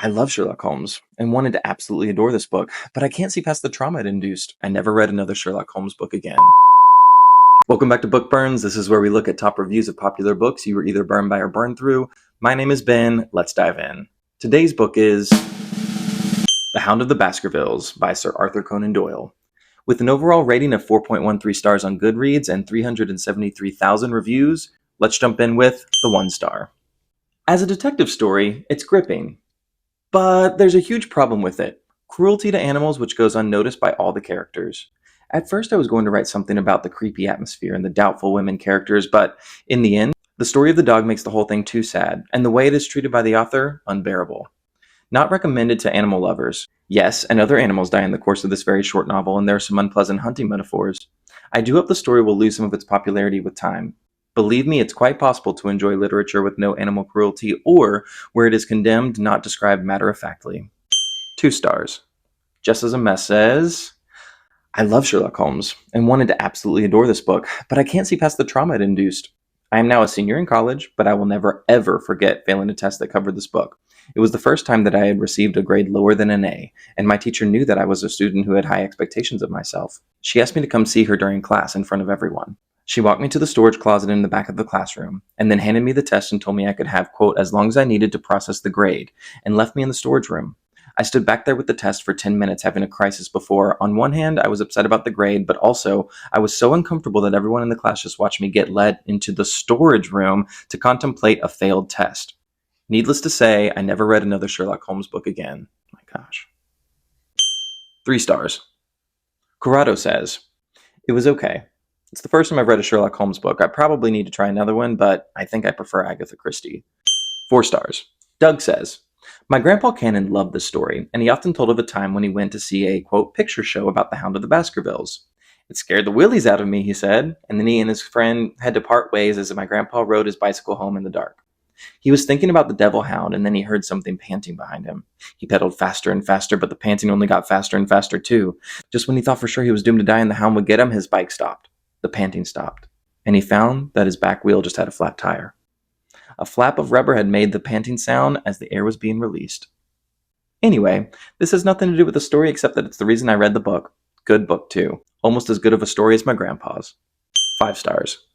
I love Sherlock Holmes and wanted to absolutely adore this book, but I can't see past the trauma it induced. I never read another Sherlock Holmes book again. Welcome back to Book Burns. This is where we look at top reviews of popular books you were either burned by or burned through. My name is Ben. Let's dive in. Today's book is The Hound of the Baskervilles by Sir Arthur Conan Doyle. With an overall rating of 4.13 stars on Goodreads and 373,000 reviews, let's jump in with the 1 star. As a detective story, it's gripping. But there's a huge problem with it. Cruelty to animals which goes unnoticed by all the characters. At first I was going to write something about the creepy atmosphere and the doubtful women characters, but in the end, the story of the dog makes the whole thing too sad, and the way it is treated by the author, unbearable. Not recommended to animal lovers. Yes, and other animals die in the course of this very short novel, and there are some unpleasant hunting metaphors. I do hope the story will lose some of its popularity with time. Believe me, it's quite possible to enjoy literature with no animal cruelty, or where it is condemned, not described matter-of-factly. 2 stars. Just as a Mess says, I love Sherlock Holmes and wanted to absolutely adore this book, but I can't see past the trauma it induced. I am now a senior in college, but I will never ever forget failing a test that covered this book. It was the first time that I had received a grade lower than an A, and my teacher knew that I was a student who had high expectations of myself. She asked me to come see her during class in front of everyone. She walked me to the storage closet in the back of the classroom, and then handed me the test and told me I could have, quote, as long as I needed to process the grade, and left me in the storage room. I stood back there with the test for 10 minutes having a crisis before, on one hand, I was upset about the grade, but also, I was so uncomfortable that everyone in the class just watched me get led into the storage room to contemplate a failed test. Needless to say, I never read another Sherlock Holmes book again. My gosh. 3 stars. Corrado says, it was okay. It's the first time I've read a Sherlock Holmes book. I probably need to try another one, but I think I prefer Agatha Christie. 4 stars. Doug says, my grandpa Cannon loved this story, and he often told of a time when he went to see a, quote, picture show about the Hound of the Baskervilles. It scared the willies out of me, he said, and then he and his friend had to part ways as my grandpa rode his bicycle home in the dark. He was thinking about the devil hound, and then he heard something panting behind him. He pedaled faster and faster, but the panting only got faster and faster too. Just when he thought for sure he was doomed to die and the hound would get him, his bike stopped. The panting stopped, and he found that his back wheel just had a flat tire. A flap of rubber had made the panting sound as the air was being released. Anyway, this has nothing to do with the story except that it's the reason I read the book. Good book, too. Almost as good of a story as my grandpa's. 5 stars.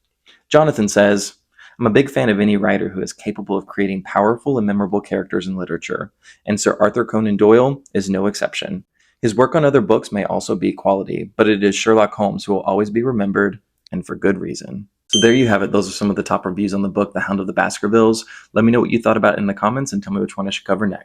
Jonathan says, I'm a big fan of any writer who is capable of creating powerful and memorable characters in literature, and Sir Arthur Conan Doyle is no exception. His work on other books may also be quality, but it is Sherlock Holmes who will always be remembered, and for good reason. So there you have it. Those are some of the top reviews on the book, The Hound of the Baskervilles. Let me know what you thought about it in the comments and tell me which one I should cover next.